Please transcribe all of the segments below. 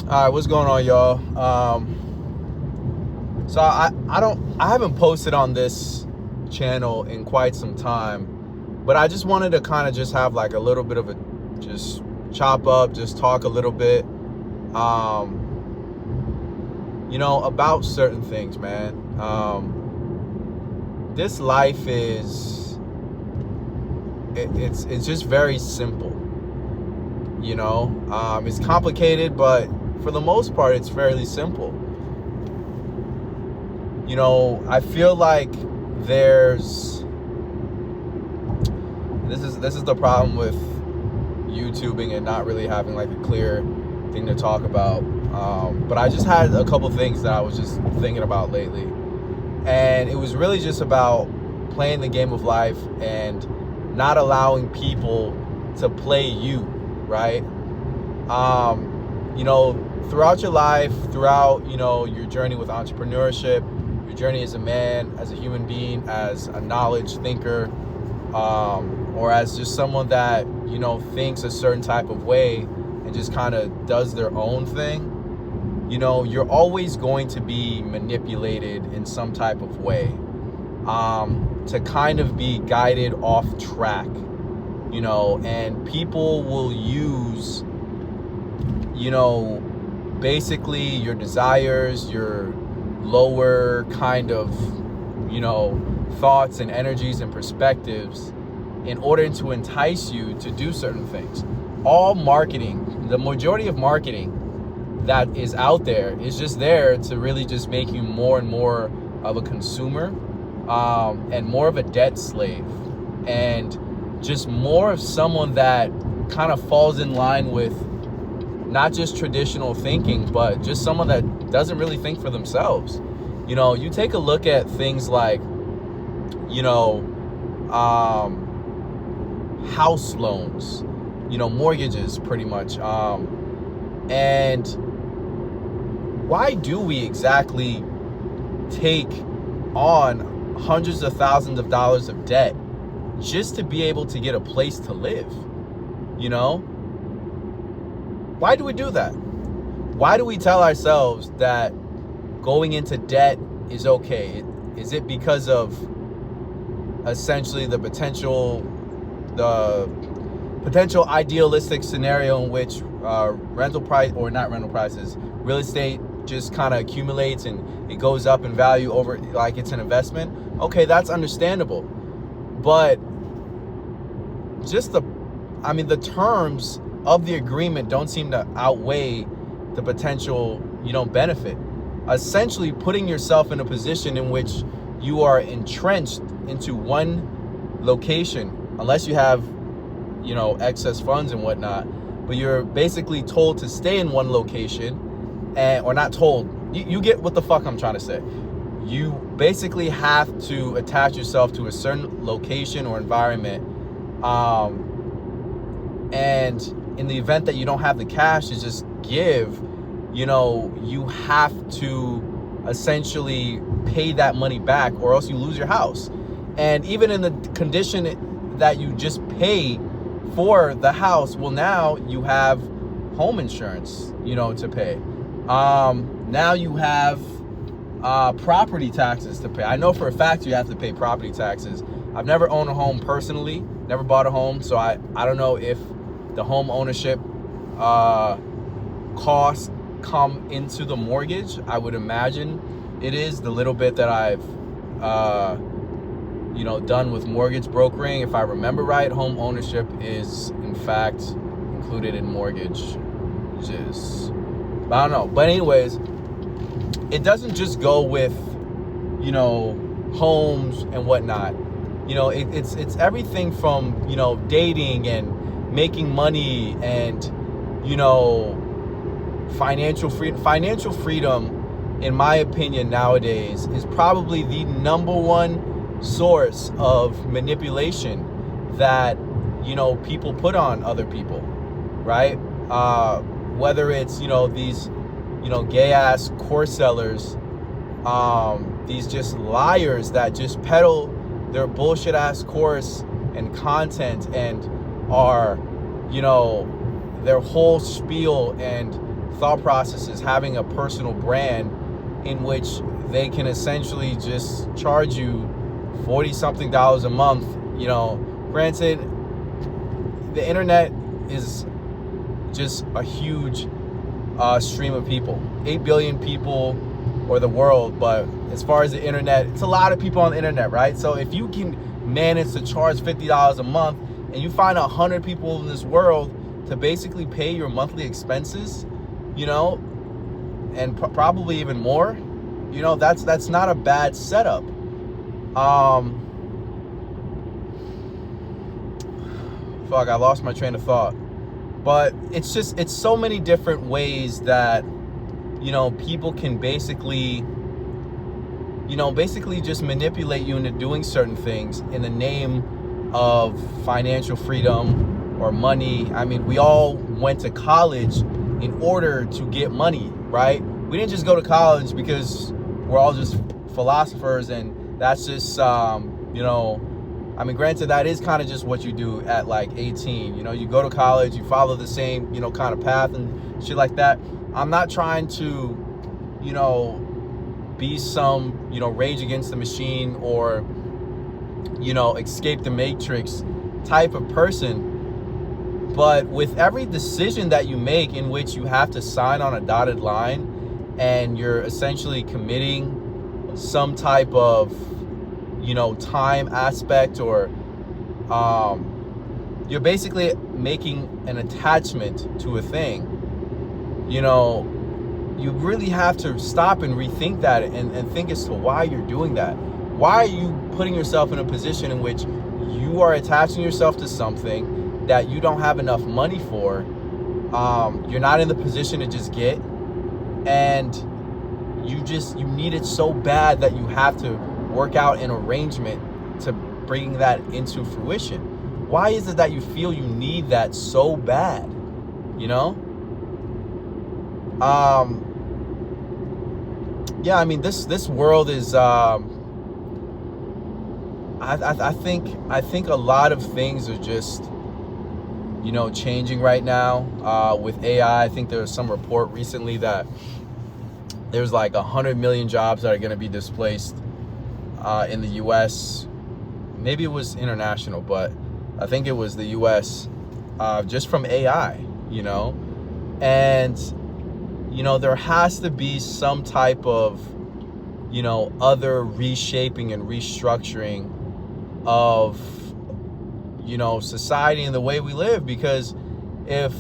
All right, what's going on, y'all? So I haven't posted on this channel in quite some time, but I just wanted to kind of just have like a little bit of a just chop up, just talk a little bit, about certain things, man. This life is it's just very simple, It's complicated, but for the most part, it's fairly simple. I feel like there's this is the problem with YouTubing and not really having like a clear thing to talk about. But I just had a couple things that I was just thinking about lately, and it was really just about playing the game of life and not allowing people to play you, right? Throughout your life, throughout, your journey with entrepreneurship, your journey as a man, as a human being, as a knowledge thinker, or as just someone that, thinks a certain type of way and just kind of does their own thing, you're always going to be manipulated in some type of way, to kind of be guided off track, and people will use, basically your desires, your lower kind of, thoughts and energies and perspectives in order to entice you to do certain things. All marketing, the majority of marketing that is out there is just there to really just make you more and more of a consumer, and more of a debt slave, and just more of someone that kind of falls in line with not just traditional thinking, but just someone that doesn't really think for themselves. You take a look at things like, house loans, mortgages pretty much. And why do we exactly take on hundreds of thousands of dollars of debt just to be able to get a place to live? Why do we do that? Why do we tell ourselves that going into debt is okay? Is it because of essentially the potential idealistic scenario in which real estate just kind of accumulates and it goes up in value over, like it's an investment? Okay, that's understandable. But just the terms of the agreement don't seem to outweigh the potential, benefit. Essentially putting yourself in a position in which you are entrenched into one location, unless you have, excess funds and whatnot, but you're basically told to stay in one location, or not told, you get what the fuck I'm trying to say. You basically have to attach yourself to a certain location or environment, and in the event that you don't have the cash to just give, you have to essentially pay that money back, or else you lose your house. And even in the condition that you just pay for the house, well, now you have home insurance, to pay. Now you have property taxes to pay. I know for a fact you have to pay property taxes. I've never owned a home personally, never bought a home, so I don't know if the home ownership costs come into the mortgage. I would imagine it is. The little bit that I've done with mortgage brokering, if I remember right, home ownership is in fact included in mortgages. But I don't know. But anyways, it doesn't just go with homes and whatnot. It's everything from dating and making money and financial freedom, in my opinion, nowadays is probably the number one source of manipulation that people put on other people, right? Whether it's these gay ass course sellers, these just liars that just peddle their bullshit ass course and content, and are their whole spiel and thought process is having a personal brand in which they can essentially just charge you $40-something a month. Granted, the internet is just a huge stream of people, 8 billion people, or the world. But as far as the internet, it's a lot of people on the internet, right? So if you can manage to charge $50 a month, and you find 100 people in this world to basically pay your monthly expenses, and probably even more, that's not a bad setup. Fuck, I lost my train of thought. But it's so many different ways that, people can basically just manipulate you into doing certain things in the name of financial freedom or money. I mean, we all went to college in order to get money, right? We didn't just go to college because we're all just philosophers and that's just, granted, that is kind of just what you do at like 18. You go to college, you follow the same, kind of path and shit like that. I'm not trying to, be some, Rage Against the Machine or, escape the matrix type of person. But with every decision that you make in which you have to sign on a dotted line and you're essentially committing some type of, time aspect, or you're basically making an attachment to a thing, you really have to stop and rethink that and think as to why you're doing that. Why are you putting yourself in a position in which you are attaching yourself to something that you don't have enough money for? You're not in the position to just get, and you need it so bad that you have to work out an arrangement to bring that into fruition. Why is it that you feel you need that so bad? This world is I think a lot of things are just changing right now with AI. I think there was some report recently that there's like 100 million jobs that are going to be displaced in the US. Maybe it was international, but I think it was the US, just from AI, and there has to be some type of other reshaping and restructuring of society and the way we live, because if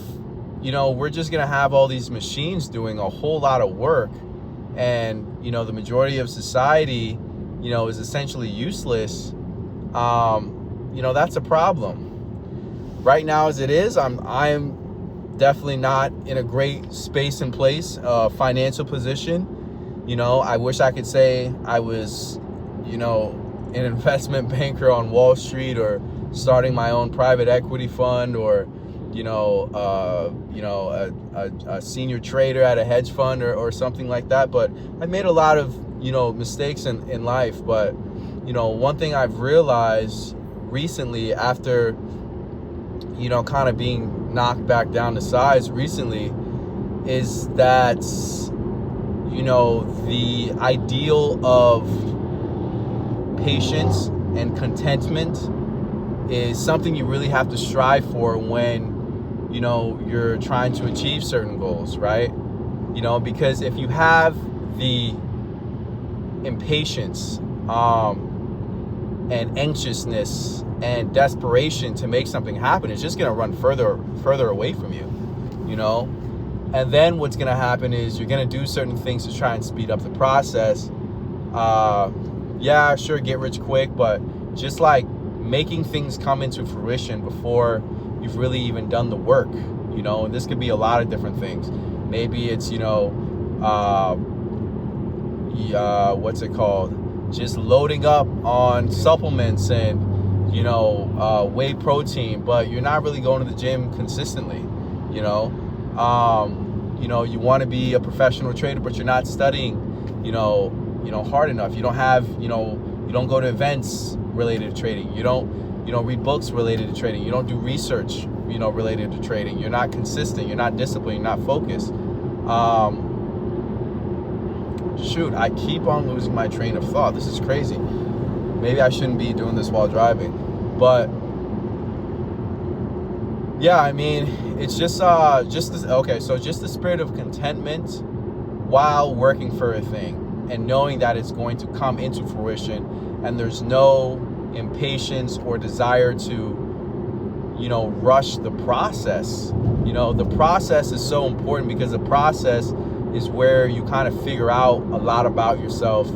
we're just gonna have all these machines doing a whole lot of work, and the majority of society is essentially useless, that's a problem. Right now as it is, I'm definitely not in a great space and place, financial position. I wish I could say I was an investment banker on Wall Street, or starting my own private equity fund, or a senior trader at a hedge fund, or something like that. But I made a lot of mistakes in life. But one thing I've realized recently, after kind of being knocked back down to size recently, is that the ideal of patience and contentment is something you really have to strive for when you're trying to achieve certain goals, right? Because if you have the impatience and anxiousness and desperation to make something happen, it's just going to run further away from you, and then what's going to happen is you're going to do certain things to try and speed up the process. Sure, get rich quick, but just like making things come into fruition before you've really even done the work, and this could be a lot of different things. Maybe it's what's it called, just loading up on supplements and whey protein, but you're not really going to the gym consistently. You want to be a professional trader, but you're not studying hard enough. You don't have you don't go to events related to trading. You don't read books related to trading. You don't do research related to trading. You're not consistent, you're not disciplined, you're not focused. Shoot, I keep on losing my train of thought. This is crazy. Maybe I shouldn't be doing this while driving. But yeah, I mean, it's just this. Okay, so just the spirit of contentment while working for a thing and knowing that it's going to come into fruition, and there's no impatience or desire to, rush the process. The process is so important, because the process is where you kind of figure out a lot about yourself,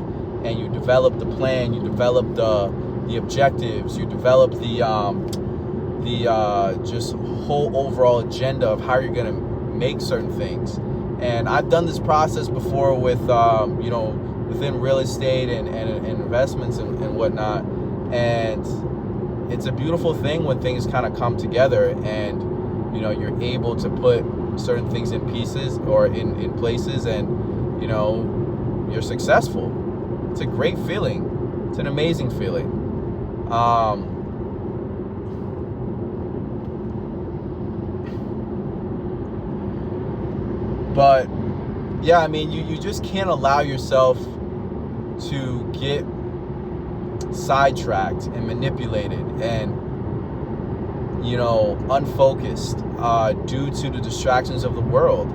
and you develop the plan, you develop the objectives, you develop the just whole overall agenda of how you're going to make certain things. And I've done this process before with within real estate and investments and whatnot, and it's a beautiful thing when things kind of come together, and you're able to put certain things in pieces or in places, and you're successful. It's a great feeling. It's an amazing feeling. But yeah, I mean, you just can't allow yourself to get sidetracked and manipulated and unfocused due to the distractions of the world.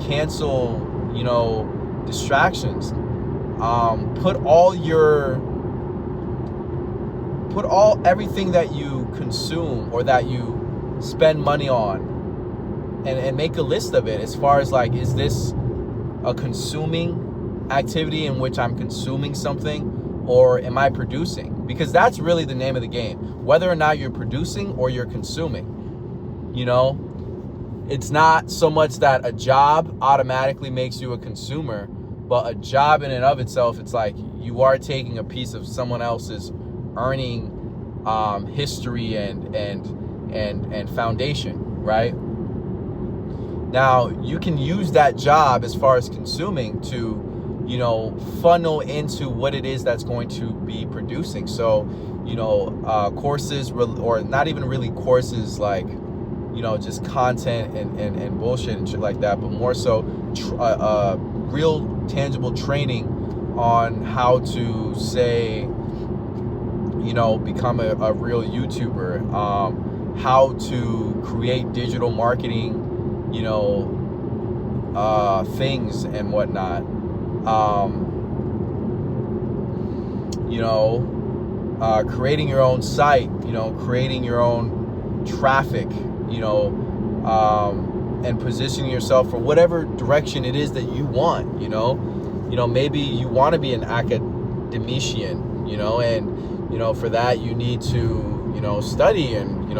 Cancel distractions. Put everything that you consume or that you spend money on, and make a list of it, as far as like, is this a consuming activity in which I'm consuming something, or am I producing? Because that's really the name of the game. Whether or not you're producing or you're consuming. It's not so much that a job automatically makes you a consumer, but a job in and of itself, it's like you are taking a piece of someone else's earning history and foundation, right? Now, you can use that job as far as consuming to, funnel into what it is that's going to be producing. So, courses, or not even really courses like, just content and bullshit and shit like that, but more so real tangible training on how to, say, become a real YouTuber, how to create digital marketing, things and whatnot. Creating your own site, creating your own traffic, and positioning yourself for whatever direction it is that you want. Maybe you want to be an academician, and for that you need to study, and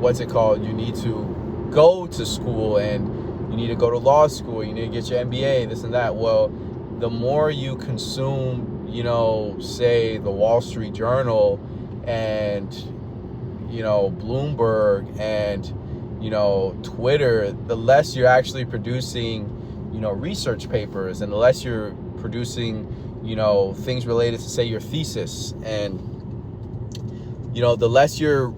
what's it called? You need to go to school, and you need to go to law school. You need to get your MBA, this and that. Well, the more you consume, say the Wall Street Journal and, Bloomberg and, Twitter, the less you're actually producing, research papers, and the less you're producing, things related to, say, your thesis, and, the less you're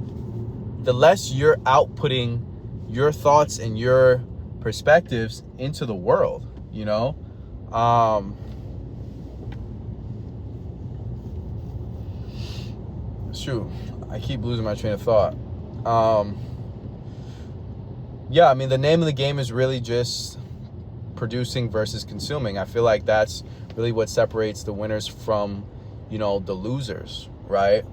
outputting your thoughts and your perspectives into the world. Shoot, I keep losing my train of thought. Yeah, I mean, the name of the game is really just producing versus consuming. I feel like that's really what separates the winners from, the losers, right?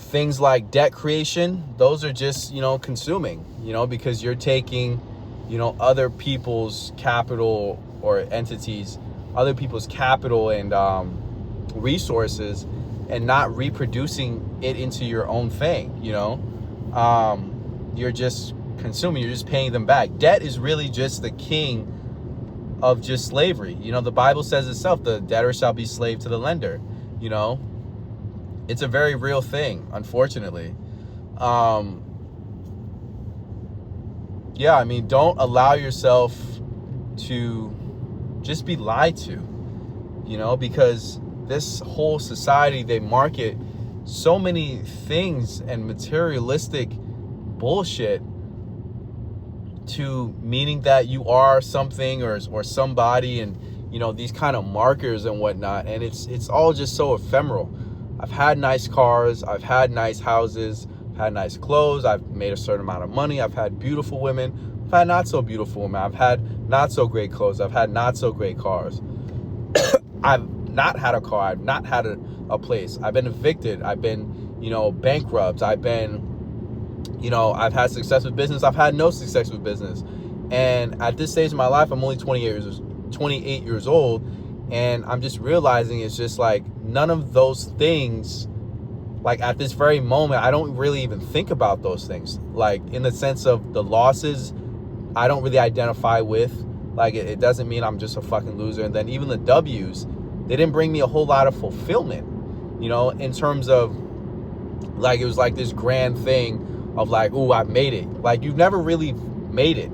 Things like debt creation, those are just, consuming, because you're taking, other people's capital, or entities, other people's capital and resources, and not reproducing it into your own thing. You're just consuming, you're just paying them back. Debt is really just the king of just slavery. The Bible says itself, the debtor shall be slave to the lender. It's a very real thing, unfortunately. Yeah, I mean, don't allow yourself to just be lied to, because this whole society, they market so many things and materialistic bullshit to meaning that you are something or somebody, and these kind of markers and whatnot. And it's all just so ephemeral. I've had nice cars, I've had nice houses, I've had nice clothes, I've made a certain amount of money, I've had beautiful women, I've had not so beautiful women, I've had not so great clothes, I've had not so great cars. I've not had a car, I've not had a place, I've been evicted, I've been bankrupt, I've been I've had success with business, I've had no success with business. And at this stage in my life, I'm only 28 years old, and I'm just realizing it's just like none of those things, like at this very moment, I don't really even think about those things. Like in the sense of the losses, I don't really identify with. Like it doesn't mean I'm just a fucking loser. And then even the W's, they didn't bring me a whole lot of fulfillment, in terms of like, it was like this grand thing of like, ooh, I've made it. Like you've never really made it.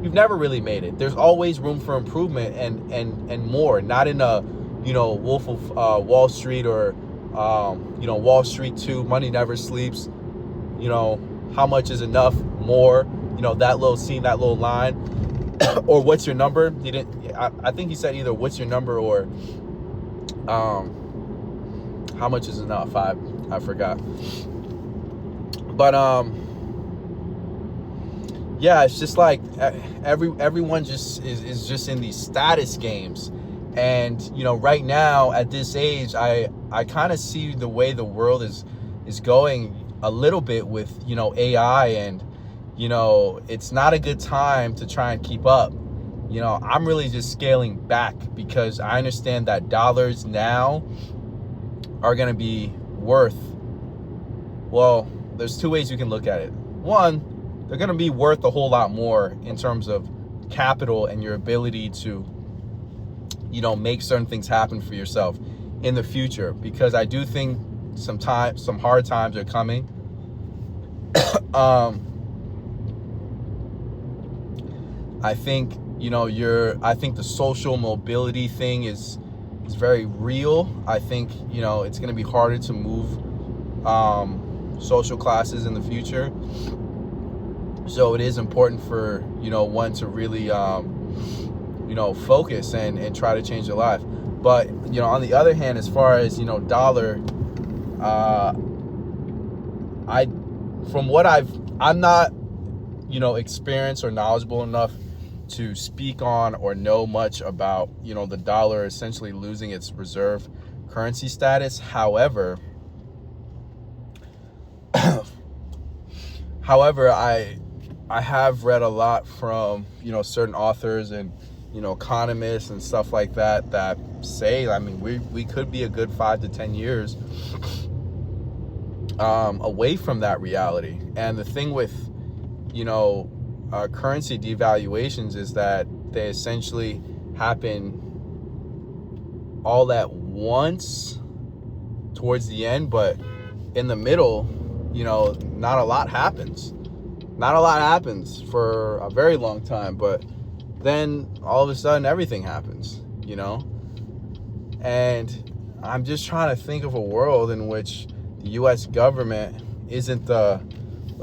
You've never really made it. There's always room for improvement and more. Not in a, Wolf of Wall Street or, Wall Street 2, Money Never Sleeps. How much is enough? More. That little scene, that little line, or what's your number? He didn't. I think he said either what's your number or, how much is enough? I forgot. But yeah, it's just like everyone just is just in these status games. And right now at this age, I kind of see the way the world is going a little bit with AI, and it's not a good time to try and keep up. I'm really just scaling back because I understand that dollars now are going to be worth, well, there's two ways you can look at it. One, they're going to be worth a whole lot more in terms of capital and your ability to, make certain things happen for yourself in the future. Because I do think some hard times are coming. I think, I think the social mobility thing is very real. I think, it's going to be harder to move social classes in the future. So it is important for, one to really, focus and try to change their life. But, on the other hand, as far as, dollar, I'm not, experienced or knowledgeable enough to speak on or know much about, the dollar essentially losing its reserve currency status. However, I have read a lot from, certain authors and, economists and stuff like that say, I mean, we could be a good 5 to 10 years away from that reality. And the thing with, currency devaluations is that they essentially happen all at once towards the end, but in the middle, not a lot happens. Not a lot happens for a very long time, but then all of a sudden everything happens, And I'm just trying to think of a world in which the U.S. government isn't the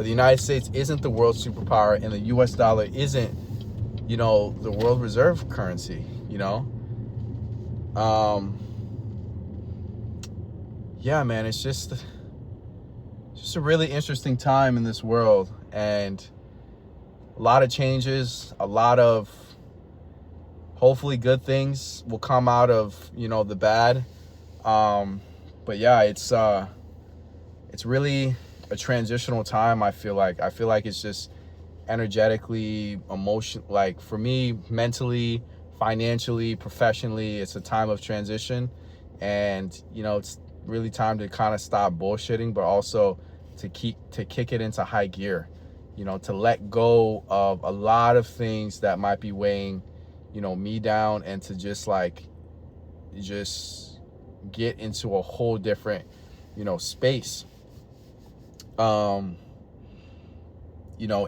United States isn't the world superpower, and the U.S. dollar isn't, the world reserve currency, Yeah, man, it's just a really interesting time in this world, and a lot of changes, a lot of hopefully good things will come out of, the bad. But yeah, it's really a transitional time. I feel like it's just energetically, like for me, mentally, financially, professionally, it's a time of transition. And, it's really time to kind of stop bullshitting, but also to kick it into high gear, to let go of a lot of things that might be weighing, me down, and to just get into a whole different, space.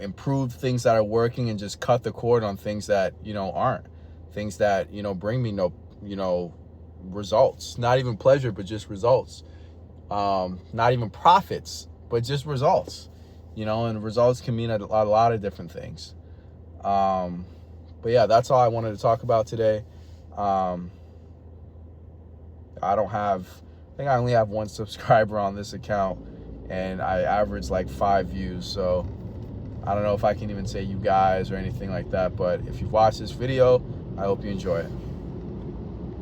Improve things that are working and just cut the cord on things that, aren't. Things that, bring me no, results. Not even pleasure, but just results. Not even profits, but just results. And results can mean a lot of different things. But yeah, that's all I wanted to talk about today. I think I only have one subscriber on this account, and I average like 5 views. So I don't know if I can even say you guys or anything like that, but if you've watched this video, I hope you enjoy it.